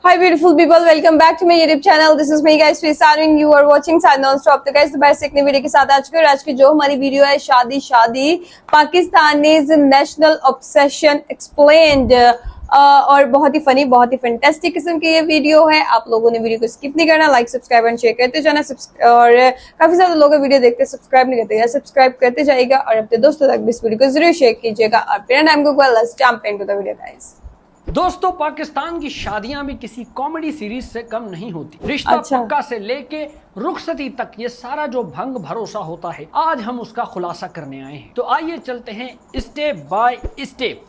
Hi beautiful people, welcome back to my YouTube channel. This is me guys, Sweet you are watching Sad Non-Stop. तो guys दोबारा से एक नई video के साथ आ चुके हैं और आज की जो हमारी वीडियो है शादी पाकिस्तानीज नेशनल ऑब्सेशन एक्सप्लेन्ड और बहुत ही फनी बहुत ही फैंटास्टिक किस्म की ये वीडियो है। आप लोगों ने वीडियो को स्किप नहीं करना, लाइक सब्सक्राइब एंड शेयर करते जाना और काफी ज्यादा लोग वीडियो देखते सब्सक्राइब नहीं करते, सब्सक्राइब करते जाएगा और अपने दोस्तों तक भी इस वीडियो को जरूर शेयर कीजिएगा। और बिना टाइम को let's jump into the video guys. दोस्तों, पाकिस्तान की शादियां भी किसी कॉमेडी सीरीज से कम नहीं होती। रिश्ता पक्का से लेके रुखसती तक ये सारा जो भंग भरोसा होता है, आज हम उसका खुलासा करने आए हैं। तो आइए चलते हैं स्टेप बाय स्टेप।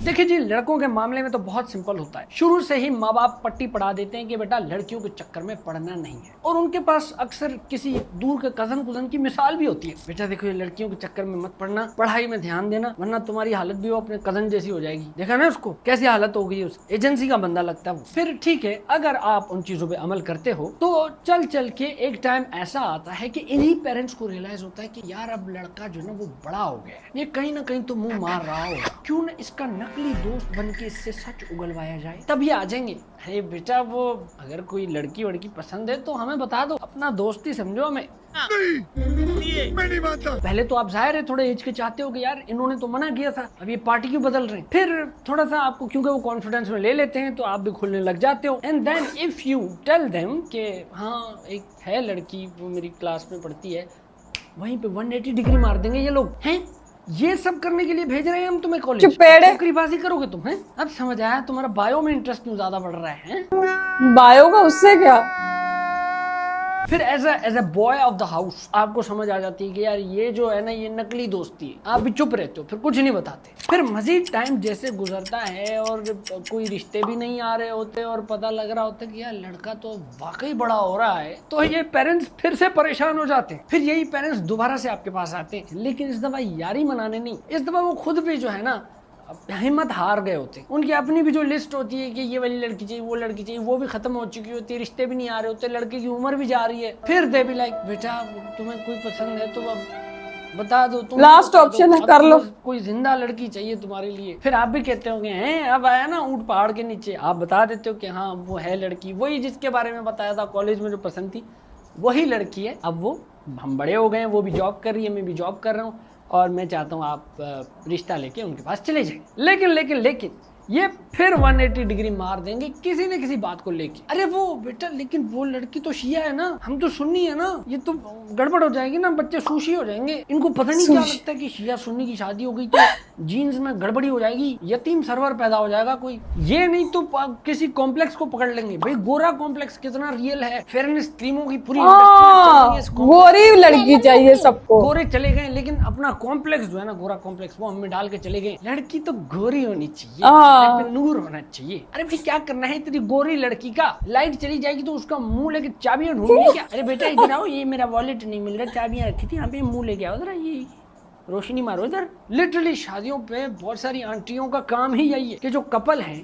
देखिए जी, लड़कों के मामले में तो बहुत सिंपल होता है। शुरू से ही माँ बाप पट्टी पढ़ा देते हैं कि बेटा लड़कियों के चक्कर में पढ़ना नहीं है, और उनके पास अक्सर किसी दूर के कजन की मिसाल भी होती है। बेटा देखो, ये लड़कियों के चक्कर में मत पढ़ना, पढ़ाई में ध्यान देना, वरना तुम्हारी हालत भी वो अपने कजन जैसी हो जाएगी। देखा ना उसको कैसी हालत हो गई है, उस एजेंसी का बंदा लगता है वो। फिर ठीक है, अगर आप उन चीजों पे अमल करते हो तो चल के एक टाइम ऐसा आता है कि इन्हीं पेरेंट्स को रियलाइज होता है कि यार अब लड़का जो ना वो बड़ा हो गया है, ये कहीं ना कहीं तो मुंह मार रहा होगा, क्यों ना इसका नकली दोस्त बन के इससे सच उगलवाया जाए। तब ये आ जाएंगे, अरे बेटा वो अगर कोई लड़की वड़की पसंद है तो हमें बता दो, अपना दोस्त ही समझो हमें। मैं नहीं मानता। पहले तो आप जाहिर है थोड़े एज के चाहते हो कि यार इन्होंने तो मना किया था, अब ये पार्टी क्यों बदल रहे हैं। फिर थोड़ा सा आपको क्योंकि वो कॉन्फिडेंस में ले लेते हैं तो आप भी खुलने लग जाते हो। And then if you tell them कि हाँ एक है लड़की, वो मेरी क्लास में पढ़ती है, वहीं पे 180 डिग्री मार देंगे ये लोग। हैं ये सब करने के लिए भेज रहे हैं हम तुम्हें कॉलेज, नौकरीबाजी करोगे तुम। हैं अब समझ आया तुम्हारा बायो में इंटरेस्ट क्यों ज्यादा बढ़ रहा है। बायो का उससे क्या। फिर as a boy of the house आपको समझ आ जाती है कि यार ये जो है ना ये नकली दोस्ती है। आप भी चुप रहते हो, फिर कुछ नहीं बताते। फिर मजीद टाइम जैसे गुजरता है और कोई रिश्ते भी नहीं आ रहे होते और पता लग रहा होता है कि यार लड़का तो वाकई बड़ा हो रहा है, तो ये पेरेंट्स फिर से परेशान हो जाते हैं। फिर यही पेरेंट्स दोबारा से आपके पास आते हैं, लेकिन इस दफा यारी मनाने नहीं, इस दफा वो खुद भी जो है ना हिम्मत हार गए होते। उनकी अपनी भी जो लिस्ट होती है कि ये वाली लड़की चाहिए, वो लड़की चाहिए, वो भी खत्म हो चुकी होती है, रिश्ते भी नहीं आ रहे होते, लड़के की उम्र भी जा रही है। फिर दे भी लाइक बेटा तुम्हें कोई पसंद है तो अब बता दो, तुम लास्ट ऑप्शन है, कर लो, कोई जिंदा लड़की चाहिए तुम्हारे लिए। फिर आप भी कहते होंगे हैं अब आया ना ऊंट पहाड़ के नीचे, आप बता देते हो कि हाँ वो है लड़की, वही जिसके बारे में बताया था कॉलेज में जो पसंद थी, वही लड़की है। अब वो हम बड़े हो गए, वो भी जॉब कर रही है, मैं भी जॉब कर रहा हूँ, और मैं चाहता हूँ आप रिश्ता लेके उनके पास चले जाएं। लेकिन ये फिर 180 डिग्री मार देंगे किसी न किसी बात को लेके। अरे वो बेटा लेकिन वो लड़की तो शिया है ना, हम तो सुन्नी है ना, ये तो गड़बड़ हो जाएगी ना, बच्चे सुशी हो जाएंगे। इनको पता नहीं क्या लगता है कि शिया सुन्नी की शादी हो गई तो जीन्स में गड़बड़ी हो जाएगी, यतीम सरवर पैदा हो जाएगा कोई। ये नहीं तो किसी कॉम्प्लेक्स को पकड़ लेंगे। भाई गोरा कॉम्प्लेक्स कितना रियल है, फेयरनेस क्रीमों की पूरी गोरी लड़की चाहिए सबको। गोरे चले गए, लेकिन अपना कॉम्प्लेक्स जो है ना गोरा कॉम्प्लेक्स, वो हमें डाल के चले गए। लड़की तो गोरी होनी चाहिए, नूर होना चाहिए। अरे भाई क्या करना है तेरी गोरी लड़की का, लाइट चली जाएगी तो उसका मुंह लेके चाबियां ढूंढनी क्या। अरे बेटा इधर आओ, ये मेरा वॉलेट नहीं मिल रहा, चाबियां रखी थी यहाँ पे, मुंह लेके आओ जरा, ये रोशनी मारो इधर। लिटरली शादियों पे बहुत सारी आंटियों का काम ही यही है कि जो कपल है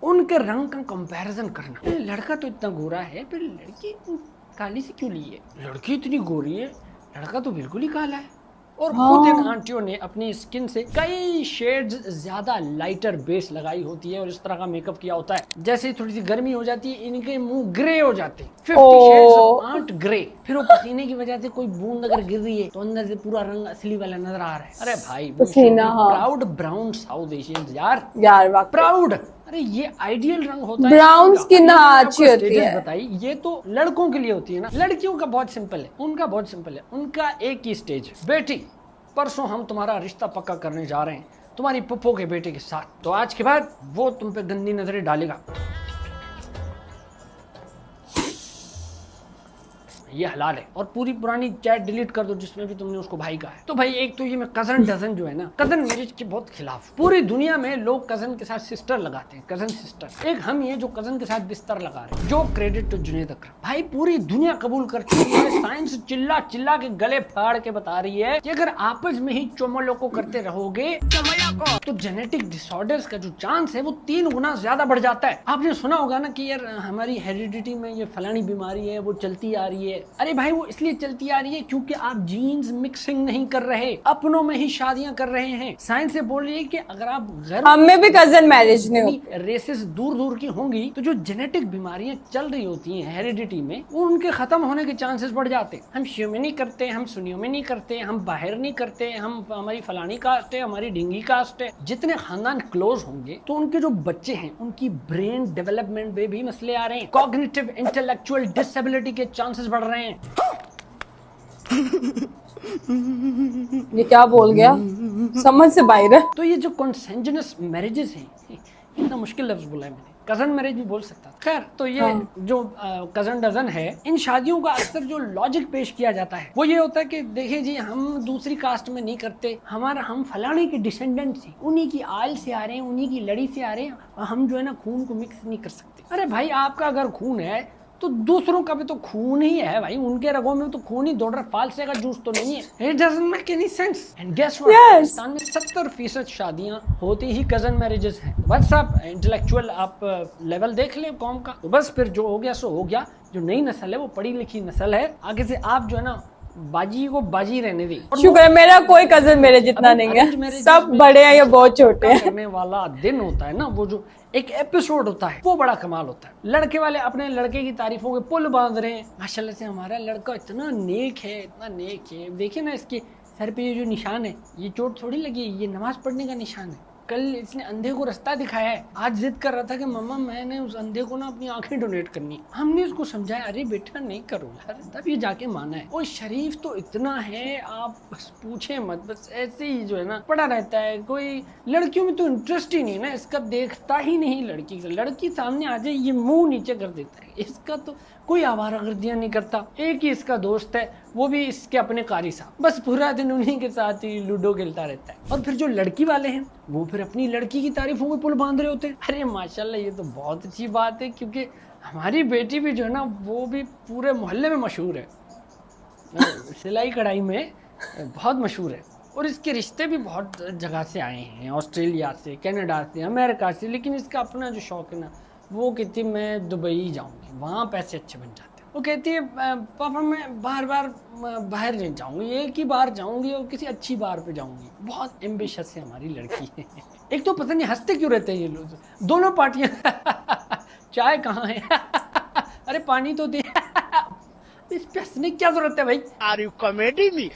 उनके रंग का कंपैरिजन करना। लड़का तो इतना गोरा है, फिर लड़की काली से क्यों ली है, लड़की इतनी गोरी है, लड़का तो बिल्कुल ही काला है। और खुद इन आंटियों ने अपनी स्किन से कई शेड्स ज्यादा लाइटर बेस लगाई होती है और इस तरह का मेकअप किया होता है। जैसे ही थोड़ी सी गर्मी हो जाती है इनके मुंह ग्रे हो जाते हैं, 50 शेड्स ऑफ आंट ग्रे। फिर वो पसीने की वजह से कोई बूंद अगर गिर रही है तो अंदर से पूरा रंग असली वाला नजर आ रहा है। अरे भाई प्राउड ब्राउन साउथ एशियंस यार प्राउड। अरे ये आइडियल रंग होता है, ब्राउन स्किन अच्छी होती है। बताइए, ये तो लड़कों के लिए होती है ना, लड़कियों का बहुत सिंपल है, उनका बहुत सिंपल है, उनका एक ही स्टेज, बेटी परसों हम तुम्हारा रिश्ता पक्का करने जा रहे हैं तुम्हारी पप्पो के बेटे के साथ, तो आज के बाद वो तुम पे गंदी नजरें डालेगा। ये हलाल है, और पूरी पुरानी चैट डिलीट कर दो जिसमें भी तुमने उसको भाई कहा है। तो भाई एक तो ये मैं कजन डजन जो है ना, कजन मैरिज के बहुत खिलाफ। पूरी दुनिया में लोग कजन के साथ सिस्टर लगाते हैं, कजन सिस्टर। एक हम ये जो कजन के साथ बिस्तर लगा रहे हैं, जो क्रेडिट तो जुनेद अकरम। भाई पूरी दुनिया कबूल करती है, साइंस चिल्ला चिल्ला के गले फाड़ के बता रही है कि अगर आपस में ही चोमलो को करते रहोगे तो जेनेटिक डिसऑर्डर्स का जो चांस है वो 3 गुना ज्यादा बढ़ जाता है। आपने सुना होगा ना कि यार हमारी हेरिडिटी में ये फलानी बीमारी है, वो चलती आ रही है, अरे भाई वो इसलिए चलती आ रही है क्योंकि आप जीन्स मिक्सिंग नहीं कर रहे, अपनों में ही शादियां कर रहे हैं। साइंस से बोल रही है कि अगर आप हमें भी कजन मैरिज नहीं होती। रेसेस दूर दूर की होंगी तो जो जेनेटिक बीमारियां चल रही होती हैं हेरिडिटी में, वो उनके खत्म होने के चांसेस बढ़ जाते हैं। हम शिव में नहीं करते, हम सुनियों में नहीं करते, हम बाहर नहीं करते, हम हमारी फलानी कास्ट है, हमारी ढिंगी कास्ट है। जितने खानदान क्लोज होंगे तो उनके जो बच्चे हैं उनकी ब्रेन डेवलपमेंट में भी मसले आ रहे हैं, कॉग्निटिव इंटेलेक्चुअल डिसेबिलिटी के चांसेस बढ़ रहे हैं। ये क्या बोल गया, समझ से बाहर है। तो ये जो कॉन्सेंजनस मैरिजेस हैं, इतना मुश्किल लफ्ज बोला है मैंने, कजन मैरिज भी बोल सकता था। खैर, तो ये जो कजन डजन है, इन शादियों का अक्सर जो लॉजिक पेश किया जाता है वो ये होता है कि देखिए जी, हम दूसरी कास्ट में नहीं करते, हम फलाने के डिसेंडेंट्स हैं, उन्हीं की आयल से आ रहे हैं, उन्हीं की लड़ी से आ रहे हैं, हम जो है ना खून को मिक्स नहीं कर सकते। अरे भाई, आपका अगर खून है तो दूसरों का भी तो खून ही है भाई, उनके रगों में तो खून ही दौड़ रहा, फालसे का जूस तो नहीं है। It doesn't make any sense. And guess what? Pakistan में 70% शादियां होती ही कजन मैरिजेस हैं। बस आप इंटेलेक्चुअल आप लेवल देख लें कौम का, तो बस फिर जो हो गया सो हो गया। जो नई नस्ल है वो पढ़ी लिखी नस्ल है, आगे से आप जो है ना बाजी को बाजी रहने दी। शुक्र है मेरा कोई कजन मेरे जितना नहीं है, सब बड़े हैं या बहुत छोटे हैं। करने वाला दिन होता है ना, वो जो एक एपिसोड होता है, वो बड़ा कमाल होता है। लड़के वाले अपने लड़के की तारीफों के पुल बांध रहे हैं, माशाल्लाह से हमारा लड़का इतना नेक है, इतना नेक है। देखिए ना इसके सर पे ये जो निशान है, ये चोट थोड़ी लगी है, ये नमाज पढ़ने का निशान है। कल इसने अंधे को रास्ता दिखाया है, आज जिद कर रहा था कि मम्मा मैंने उस अंधे को ना अपनी आंखें डोनेट करनी। हमने उसको समझाया, अरे बेटा नहीं करो यार, तब ये जाके माना है। और शरीफ तो इतना है, आप बस पूछे मत, बस ऐसे ही जो है ना पड़ा रहता है। कोई लड़कियों में तो इंटरेस्ट ही नहीं है ना, इसका देखता ही नहीं लड़की से। लड़की सामने आ जाए ये मुंह नीचे कर देता है, इसका तो कोई आवारागर्दियां नहीं करता। एक ही इसका दोस्त है, वो भी इसके अपने कारी साहब, बस पूरा दिन उन्हीं के साथ ही लूडो खेलता रहता है। और फिर जो लड़की वाले हैं वो फिर अपनी लड़की की तारीफों में पुल बांध रहे होते हैं। अरे माशाल्लाह, ये तो बहुत अच्छी बात है, क्योंकि हमारी बेटी भी जो है ना वो भी पूरे मोहल्ले में मशहूर है, सिलाई कढ़ाई में बहुत मशहूर है। और इसके रिश्ते भी बहुत जगह से आए हैं, ऑस्ट्रेलिया से, कनाडा से, अमेरिका से। लेकिन इसका अपना जो शौक है ना, वो कहती है मैं दुबई जाऊंगी, वहाँ पैसे अच्छे बन जाते हैं। वो कहती है पापा मैं बाहर नहीं जाऊंगी, एक ही बार जाऊंगी और किसी अच्छी बार पे जाऊंगी। बहुत एम्बिशियस है हमारी लड़की। एक तो पता नहीं हंसते क्यों रहते हैं ये लोग, दोनों पार्टियां। चाय कहाँ है? अरे पानी तो दे। इस पे हंसने की क्या जरूरत है भाई? Are you comedy me?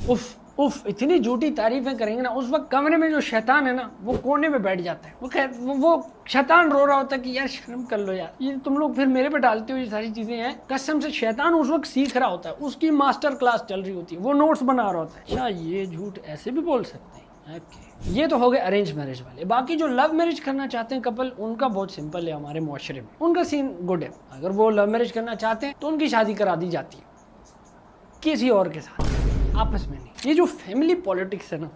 उफ उफ, इतनी झूठी तारीफें करेंगे ना, उस वक्त कमरे में जो शैतान है ना वो कोने में बैठ जाता है। वो शैतान रो रहा होता है कि यार शर्म कर लो यार, ये तुम लोग फिर मेरे पे डालते हो, ये सारी चीजें हैं। कसम से शैतान उस वक्त सीख रहा होता है, उसकी मास्टर क्लास चल रही होती है, वो नोट्स बना रहा होता है। अच्छा, ये झूठ ऐसे भी बोल सकते हैं। ओके, ये तो हो गए अरेंज मैरिज वाले। बाकी जो लव मैरिज करना चाहते हैं कपल, उनका बहुत सिंपल है हमारे मुआशरे में, उनका सीन गुड है। अगर वो लव मैरिज करना चाहते हैं तो उनकी शादी करा दी जाती है किसी और के साथ, आपस में नहीं। ये जो फैमिली पॉलिटिक्स है ना,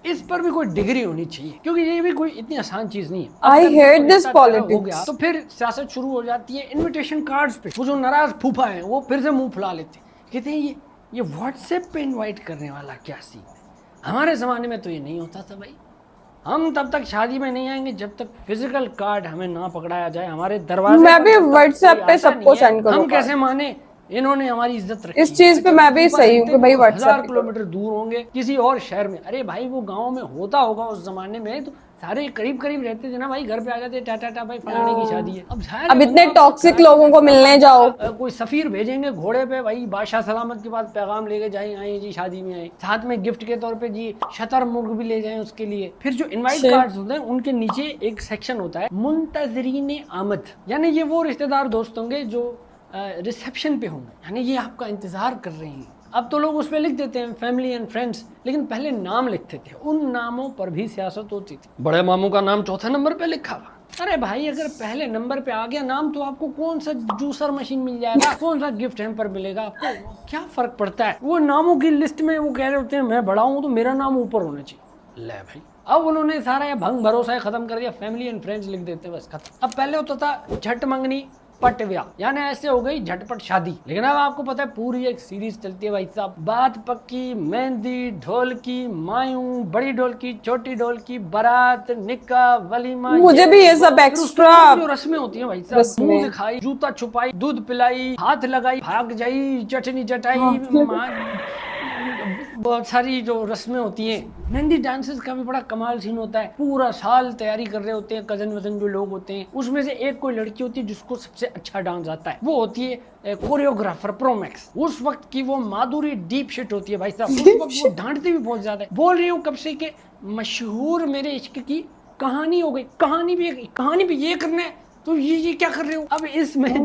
इस पर भी कोई डिग्री होनी चाहिए, क्योंकि ये भी कोई इतनी आसान चीज नहीं है। I hate this politics. हो गया तो फिर सियासत शुरू हो जाती है। इनविटेशन कार्ड्स पे वो जो नाराज फूफा है वो फिर से मुंह फुला लेते हैं, कहते हैं ये व्हाट्सएप पे इनवाइट करने वाला क्या सीन है। हमारे जमाने में तो ये नहीं होता था भाई, हम तब तक शादी में नहीं आएंगे जब तक फिजिकल कार्ड हमें ना पकड़ाया जाए हमारे दरवाजे। मैं भी व्हाट्सएप पे सबको सेंड करूंगा। हम कैसे माने, इन्होंने हमारी इज्जत रखी। इस चीज पे मैं भी सही हूँ कि भाई व्हाट्सएप 1000 किलोमीटर दूर होंगे किसी और शहर में। अरे भाई, वो गांव में होता होगा उस जमाने में, तो सारे करीब करीब रहते थे ना भाई, घर पे आ जाते, टाटा भाई फलाने की शादी है। अब इतने टॉक्सिक लोगों को मिलने जाओ, कोई सफीर भेजेंगे घोड़े पे, भाई बादशाह सलामत के पास पैगाम लेके जाए, आए जी शादी में आए, साथ में गिफ्ट के तौर पे जी शतर मुर्ग भी ले जाएं उसके लिए। फिर जो इनवाइट कार्ड्स होते हैं उनके नीचे एक सेक्शन होता है मुंतजरीन आमद, यानी ये वो रिश्तेदार दोस्त होंगे जो रिसेप्शन पे होंगे, यानी ये आपका इंतजार कर रहे हैं। अब तो लोग उस पर लिख देते हैं फैमिली एंड फ्रेंड्स, लेकिन पहले नाम लिखते थे, उन नामों पर भी सियासत होती थी। बड़े मामू का नाम चौथे नंबर पे लिखा हुआ। अरे भाई, अगर पहले नंबर पे आ गया नाम तो आपको कौन सा जूसर मशीन मिल जाएगा, कौन सा गिफ्ट हैम्पर मिलेगा, आपको क्या फर्क पड़ता है। वो नामों की लिस्ट में वो कह रहे होते हैं मैं बड़ा हूँ तो मेरा नाम ऊपर होना चाहिए। ले भाई, अब उन्होंने सारा ये भंग भरोसा खत्म कर दिया, फैमिली एंड फ्रेंड्स लिख देते बस खत्म। अब पहले होता था झट मंगनी, पटव्या, यानी ऐसे हो गई झटपट शादी। लेकिन अब आपको पता है पूरी एक सीरीज चलती है भाई साहब, बात पक्की, मेहंदी, ढोलकी, मायूं, बड़ी ढोलकी, छोटी ढोलकी, बारात, निकाह, वलीमा, मुझे भी ये सब फिर एक्स्ट्रा उसके बाद जो रस्में होती हैं भाई साहब, रस्में। मुंह दिखाई, जूता छुपाई, दूध पिलाई, हाथ लगाई, भाग जाई, चटनी चटाई, बहुत सारी जो रस्में होती हैं। मेहंदी डांसेस का भी बड़ा कमाल सीन होता है, पूरा साल तैयारी कर रहे होते हैं कजन वजन जो लोग होते हैं, उसमें से एक कोई लड़की होती है जिसको सबसे अच्छा डांस आता है, वो होती है कोरियोग्राफर प्रोमैक्स। उस वक्त की वो माधुरी डीप शिट होती है भाई साहब, उस वक्त वो डांटती भी बहुत ज्यादा है। बोल रही हूँ कब से कि मशहूर मेरे इश्क की कहानी हो गई, कहानी भी ये करना है, तो ये क्या कर रहे हो। अब इसमें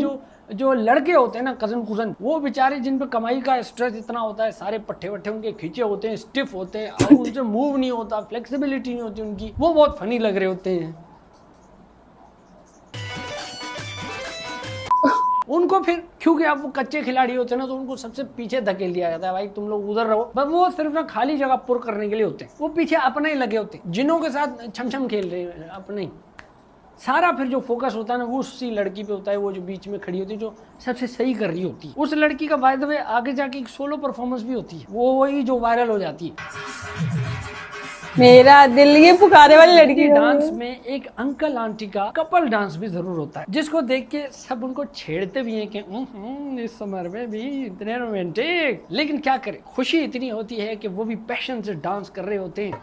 जो लड़के होते हैं ना कजन कुजन, वो बेचारे जिन पे कमाई का स्ट्रेस इतना होता है, सारे पट्टे वट्टे उनके खींचे होते हैं, स्टिफ होते हैं, और उनसे मूव नहीं होता, फ्लेक्सिबिलिटी नहीं होती उनकी, वो बहुत फनी लग रहे होते हैं। उनको फिर क्योंकि आप वो कच्चे खिलाड़ी होते हैं ना, तो उनको सबसे पीछे धकेल दिया जाता है, भाई तुम लोग उधर रहो, बस वो सिर्फ ना खाली जगह पुर करने के लिए होते हैं, वो पीछे अपने ही लगे होते हैं, जिनों के साथ छम खेल रहे हैं अपने ही। सारा फिर जो फोकस होता है ना वो उसी लड़की पे होता है, वो जो बीच में खड़ी होती है, जो सबसे सही कर रही होती है। उस लड़की का बाय द वे आगे जाके एक सोलो परफॉर्मेंस भी होती है, वो वही जो वायरल हो जाती है। मेरा दिल ये पुकारे वाली लड़की डांस में एक अंकल आंटी का कपल डांस भी जरूर होता है, जिसको देख के सब उनको छेड़ते भी हैं कि इस समर में भी इतने रोमांटिक, लेकिन क्या करें, खुशी इतनी होती है कि वो भी पैशन से डांस कर रहे होते हैं।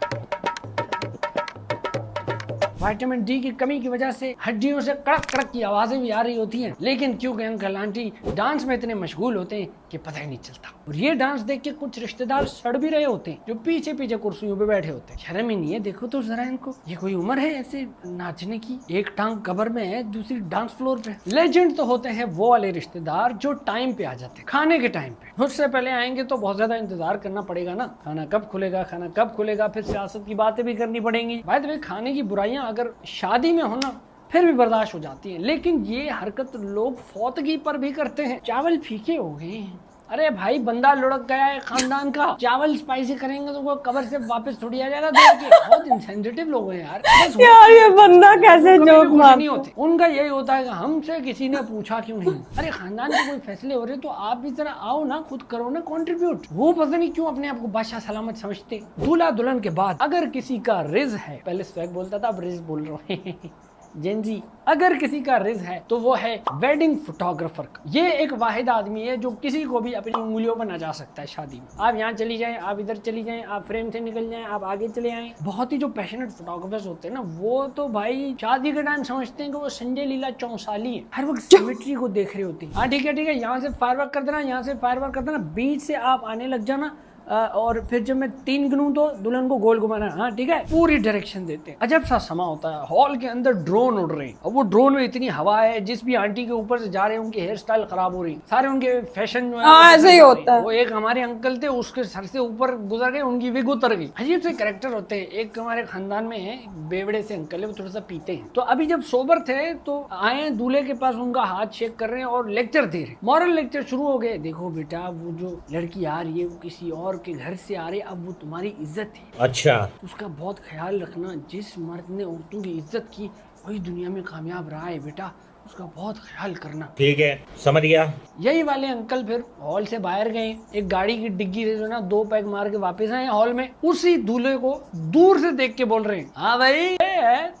विटामिन डी की कमी की वजह से हड्डियों से कड़क कड़क की आवाजें भी आ रही होती हैं, लेकिन क्योंकि अंकल आंटी डांस में इतने मशगूल होते हैं कि पता ही नहीं चलता। और ये डांस देख के कुछ रिश्तेदार सड़ भी रहे होते हैं, जो पीछे पीछे कुर्सियों पे बैठे होते हैं। शर्म ही नहीं है, देखो तो जरा इनको, ये कोई उम्र है ऐसे नाचने की, एक टांग कबर में है, दूसरी डांस फ्लोर पे। लेजेंड तो होते हैं वो वाले रिश्तेदार जो टाइम पे आ जाते हैं, खाने के टाइम पे। उससे पहले आएंगे तो बहुत ज्यादा इंतजार करना पड़ेगा ना, खाना कब खुलेगा, फिर सियासत की बातें भी करनी पड़ेंगी। भाई तो खाने की बुराइयां अगर शादी में हो ना फिर भी बर्दाश्त हो जाती है, लेकिन ये हरकत लोग फौतगी पर भी करते हैं। चावल फीके हो गए, अरे भाई बंदा लुढ़क गया है खानदान का, चावल स्पाइसी करेंगे तो वो कबर से वापस थोड़ी आ जाएगा। बहुत इनसेंसिटिव लोग हैं यार ये बंदा कैसे जोक मारता नहीं होते, उनका यही होता है कि हमसे किसी ने पूछा क्यों नहीं। अरे खानदान के कोई फैसले हो रहे तो आप भी जरा आओ ना, खुद करो ना कंट्रीब्यूट। वो पता नहीं क्यों अपने आप को बादशाह सलामत समझते। दूल्हा दुल्हन के बाद अगर किसी का रिज है, पहले स्वैग बोलता था अब रिज बोल रहा हूँ जेनजी, अगर किसी का रिज है तो वो है वेडिंग फोटोग्राफर का। ये एक वाहिद आदमी है जो किसी को भी अपनी उंगलियों पर नचा सकता है शादी में। आप यहाँ चली जाएं, आप इधर चली जाएं, आप फ्रेम से निकल जाएं, आप आगे चले आएं। बहुत ही जो पैशनेट फोटोग्राफर्स होते हैं ना, वो तो भाई शादी के टाइम समझते हैं कि वो संजय लीला चौसाली है, हर वक्त सिमेट्री को देख रहे होते हैं। हाँ ठीक है, यहाँ से फायरवर्क कर देना, यहाँ से फायरवर्क कर देना, बीच से आप आने लग जाना, और फिर जब मैं 3 गिनूं तो दुल्हन को गोल घुमाना। हाँ ठीक है, पूरी डायरेक्शन देते हैं। अजब सा समा होता है, हॉल के अंदर ड्रोन उड़ रहे हैं, और वो ड्रोन में इतनी हवा है, जिस भी आंटी के ऊपर से जा रहे हैं उनकी हेयर स्टाइल खराब हो रही, सारे उनके फैशन जो है ऐसे ही होता है। वो एक हमारे अंकल थे, उसके सर से ऊपर गुजर गए, उनकी विग उतर गई। अजीब से कैरेक्टर होते हैं। एक हमारे खानदान में है, बेवड़े से अंकल है, वो थोड़ा सा पीते हैं, तो अभी जब सोबर थे तो आए दूल्हे के पास, उनका हाथ शेक कर रहे हैं और लेक्चर दे रहे, मॉरल लेक्चर शुरू हो गए। देखो बेटा, वो जो लड़की आ रही है वो किसी और के घर से आ रही, अब वो तुम्हारी इज्जत है, अच्छा उसका बहुत ख्याल रखना। जिस मर्द ने औरतों की इज्जत की वही दुनिया में कामयाब रहा है बेटा, उसका बहुत ख्याल करना। ठीक है, समझ गया। यही वाले अंकल फिर हॉल से बाहर गए, एक गाड़ी की डिग्गी से जो ना 2 पैग मार के वापस आए हॉल में। उसी दूल्हे को दूर से देख के बोल रहे हैं, हाँ भाई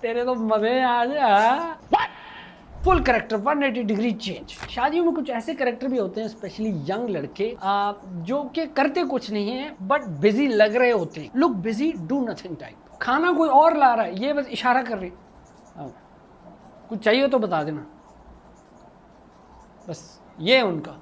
तेरे तो मजे आ जा। Full character 180 degree change. शादियों में कुछ ऐसे कैरेक्टर भी होते हैं, स्पेशली यंग लड़के, जो कि करते कुछ नहीं है बट बिजी लग रहे होते हैं। Look busy, do nothing type. खाना कोई और ला रहा है, ये बस इशारा कर रही, कुछ चाहिए तो बता देना, बस ये है उनका।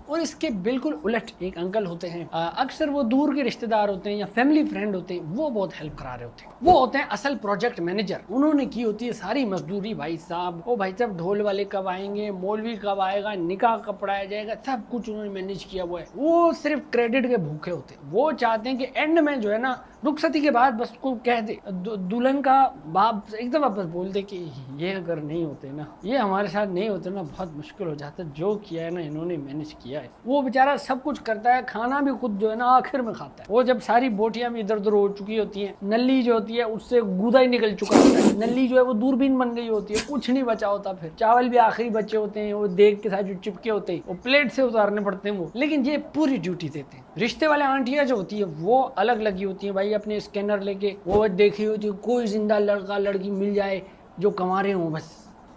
और इसके बिल्कुल उलट एक अंकल होते हैं, अक्सर वो दूर के रिश्तेदार होते हैं या फैमिली फ्रेंड होते हैं, वो बहुत हेल्प करा रहे होते हैं। वो होते हैं असल प्रोजेक्ट मैनेजर। उन्होंने की होती है सारी मजदूरी। भाई साहब, ओ भाई साहब ढोल वाले कब आएंगे, मौलवी कब आएगा, निकाह कब पढ़ाया जाएगा, सब कुछ उन्होंने मैनेज किया हुआ है। वो सिर्फ क्रेडिट के भूखे होते हैं। वो चाहते हैं कि एंड में जो है ना रुखसती के बाद बस को कह दे, दुल्हन का बाप एकदम बस बोल दे कि ये अगर नहीं होते ना, ये हमारे साथ नहीं होते ना, बहुत मुश्किल हो जाता। जो किया है ना इन्होंने मैनेज किया है। वो बेचारा सब कुछ करता है, खाना भी खुद जो है ना आखिर में खाता है। वो जब सारी बोटियां भी इधर उधर हो चुकी होती हैं, नली जो होती है उससे गूदा ही निकल चुका होता है, नली जो है वो दूरबीन बन गई होती है, कुछ नहीं बचा होता। फिर चावल भी आखिरी बचे होते हैं, वो देग के साथ जो चिपके होते हैं वो प्लेट से उतारने पड़ते हैं वो। लेकिन ये पूरी ड्यूटी देते हैं। रिश्ते वाले आंटियां जो होती है वो अलग लगी होती है भाई, अपने स्कैनर लेके वो देखी होती है, कोई जिंदा लड़का लड़की मिल जाए जो कमा रहे हो बस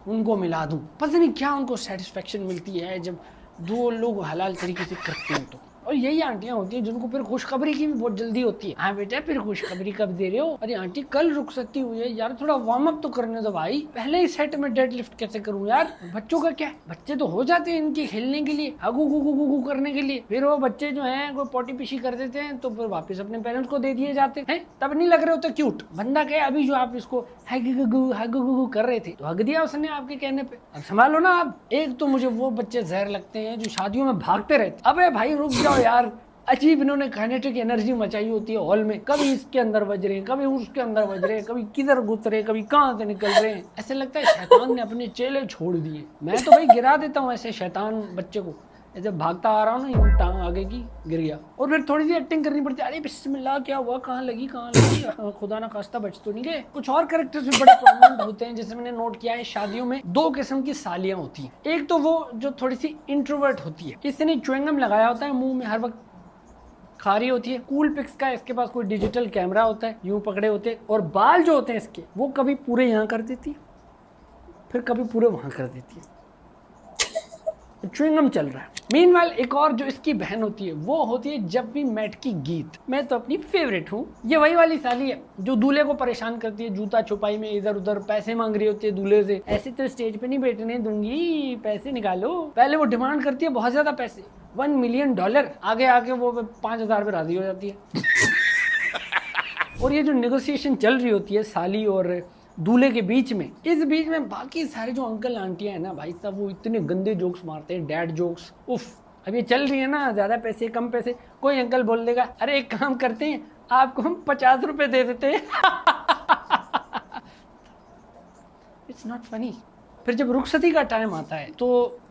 उनको मिला दूं। पता नहीं क्या उनको सेटिस्फेक्शन मिलती है जब दो लोग हलाल तरीके से करते हैं तो। और यही आंटियां होती हैं जिनको फिर खुशखबरी की भी बहुत जल्दी होती है। हाँ बेटा फिर खुशखबरी कब दे रहे हो? अरे आंटी कल रुखसती हुई है यार, थोड़ा वार्म अप तो करने दो भाई। पहले ही सेट में डेड लिफ्ट कैसे करूं यार? बच्चों का क्या, बच्चे तो हो जाते हैं इनके खेलने के लिए, हगू गुगू गुगू करने के लिए। फिर वो बच्चे जो है कोई पोटी पिशी कर देते हैं तो फिर वापस अपने पेरेंट्स को दे दिए जाते हैं, तब नहीं लग रहे होते क्यूट। बंदा क्या अभी जो आप इसको हगू गुगू कर रहे थे तो हग दिया उसने आपके कहने पे। अब संभालो ना आप। एक तो मुझे वो बच्चे जहर लगते हैं जो शादियों में भागते रहते। अबे भाई रुक जाओ यार, अजीब इन्होंने काइनेटिक एनर्जी मचाई होती है हॉल में, कभी इसके अंदर बज रहे हैं, कभी उसके अंदर बज रहे हैं, कभी किधर घुस रहे, कभी कहाँ से निकल रहे हैं। ऐसे लगता है शैतान ने अपने चेले छोड़ दिए। मैं तो भाई गिरा देता हूँ ऐसे शैतान बच्चे को, ऐसे भागता आ रहा हूँ ना यूं टांग आगे की गिर गया, और फिर थोड़ी सी एक्टिंग करनी पड़ती है। अरे बिस्मिल्लाह क्या हुआ, कहाँ लगी खुदा ना खास्ता बच तो नहीं गए। कुछ और कैरेक्टर्स भी बड़े प्रोमिनेंट होते हैं। जैसे मैंने नोट किया है शादियों में दो किस्म की सालियां होती हैं। एक तो वो जो थोड़ी सी इंट्रोवर्ट होती है, इसने च्युइंगम लगाया होता है मुंह में, हर वक्त खा रही होती है। कूल पिक्स का इसके पास कोई डिजिटल कैमरा होता है, यूं पकड़े होते हैं, और बाल जो होते हैं इसके वो कभी पूरे यहाँ कर देती है फिर कभी पूरे वहां कर देती है। च्युइंगम चल रहा है। मीनवाइल एक और जो इसकी बहन होती है वो होती है जब वी मेट की गीत। मैं तो अपनी फेवरेट हूँ। ये वही वाली साली है जो दूल्हे को परेशान करती है, जूता छुपाई में इधर उधर पैसे मांग रही होती है दूल्हे से। ऐसे तो स्टेज पे नहीं बैठने दूंगी, पैसे निकालो। पहले वो डिमांड करती है बहुत ज्यादा पैसे, $1 मिलियन। आगे आके वो 5,000 पे राजी हो जाती है। और ये जो नेगोशिएशन चल रही होती है साली और दूल्हे के बीच में, इस बीच में बाकी सारे जो अंकल आंटियां हैं ना भाई साहब, वो इतने गंदे जोक्स मारते हैं, डैड जोक्स। उफ, अब ये चल रही है ना ज्यादा पैसे कम पैसे, कोई अंकल बोल देगा अरे एक काम करते हैं आपको हम 50 रुपए दे देते हैं। It's not funny. फिर जब रुखसती का टाइम आता है तो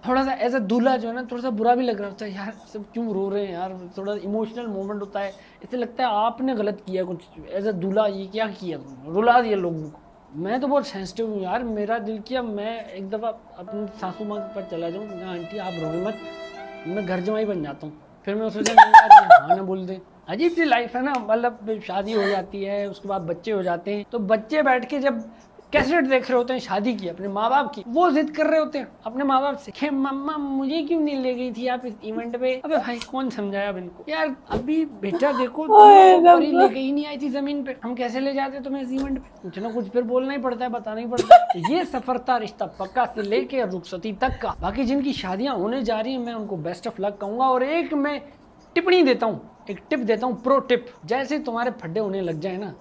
थोड़ा सा एज अ दूल्हा जो है ना थोड़ा सा बुरा भी लग रहा होता है, यार सब क्यों रो रहे हैं यार। थोड़ा इमोशनल मोमेंट होता है, इससे लगता है आपने गलत किया कुछ एज अ दूल्हा, ये क्या किया, रुला दिया लोगों को। मैं तो बहुत सेंसिटिव हूँ यार, मेरा दिल किया मैं एक दफ़ा अपनी सासू माँ के पास चला जाऊँ, आंटी आप रोए मत, मैं घर जमाई बन जाता हूँ। फिर मैं सोचा हाँ ना बोल दे। अजीब सी लाइफ है ना, मतलब शादी हो जाती है उसके बाद बच्चे हो जाते हैं, तो बच्चे बैठ के जब कैसेट देख रहे होते हैं शादी की अपने माँ बाप की, वो जिद कर रहे होते हैं अपने माँ बाप से कि मम्मा मुझे क्यों नहीं ले गई थी आप इस इवेंट पे। अबे भाई कौन समझाया अब इनको यार, अभी बेटा देखो तुम्हें ले गई नहीं आई थी जमीन पे, हम कैसे ले जाते तुम्हें इस इवेंट पे। कुछ ना कुछ फिर बोलना ही पड़ता है, बताना ही पड़ता है। ये सफर था रिश्ता पक्का से लेके रुखसती तक का। बाकी जिनकी शादियां होने जा रही है मैं उनको बेस्ट ऑफ लक कहूंगा। और एक मैं टिप्पणी देता हूँ, एक टिप देता हूँ, प्रो टिप। जैसे तुम्हारे फड्डे होने लग जाए ना,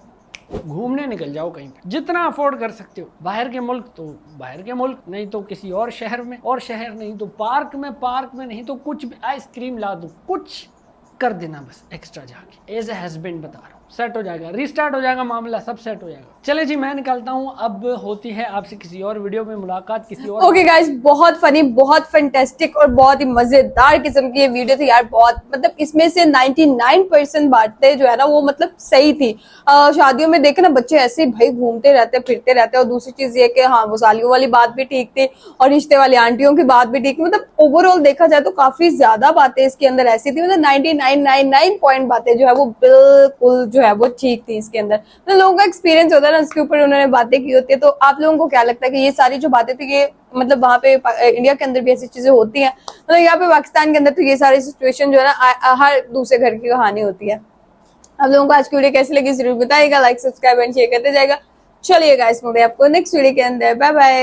घूमने निकल जाओ कहीं पे, जितना अफोर्ड कर सकते हो। बाहर के मुल्क तो बाहर के मुल्क, नहीं तो किसी और शहर में, और शहर नहीं तो पार्क में नहीं तो कुछ भी आइसक्रीम ला दो, कुछ कर देना बस एक्स्ट्रा जाके। एज ए हस्बैंड बता रहा हूँ, सेट हो जाएगा, रिस्टार्ट हो जाएगा मामला, सब सेट हो जाएगा। चले जी मैं निकलता हूँ, अब होती है आपसे किसी और वीडियो में मुलाकात, किसी और। ओके गाइस, बहुत फनी, बहुत फैंटास्टिक और बहुत ही मजेदार किस्म की ये वीडियो थी यार। बहुत मतलब इसमें से 99% बातें जो है ना वो मतलब सही थी। शादियों में देखे ना बच्चे ऐसे ही भाई घूमते रहते फिरते रहते। और दूसरी चीज ये कि हाँ वो सालियों वाली बात भी ठीक थी और रिश्ते वाली आंटियों की बात भी ठीक थी। मतलब ओवरऑल देखा जाए तो काफी ज्यादा बातें इसके अंदर ऐसी थी, मतलब 99.99 पॉइंट बातें जो है वो बिल्कुल जो है वो ठीक थी इसके अंदर। तो लोगों का एक्सपीरियंस होता है ना, उसके ऊपर उन्होंने बातें की होती है। तो आप लोगों को क्या लगता है कि ये सारी जो बातें थी ये मतलब वहां पे इंडिया के अंदर भी ऐसी चीजें होती हैं? मतलब यहाँ पे पाकिस्तान के अंदर तो ये सारी सिचुएशन जो है ना हर दूसरे घर की कहानी होती है। आप लोगों को आज की वीडियो कैसी लगी जरूर बताइएगा, लाइक सब्सक्राइब एंड शेयर करते जाएगा। चलिए गाइस, मिलते हैं आपको नेक्स्ट वीडियो के अंदर। Bye bye.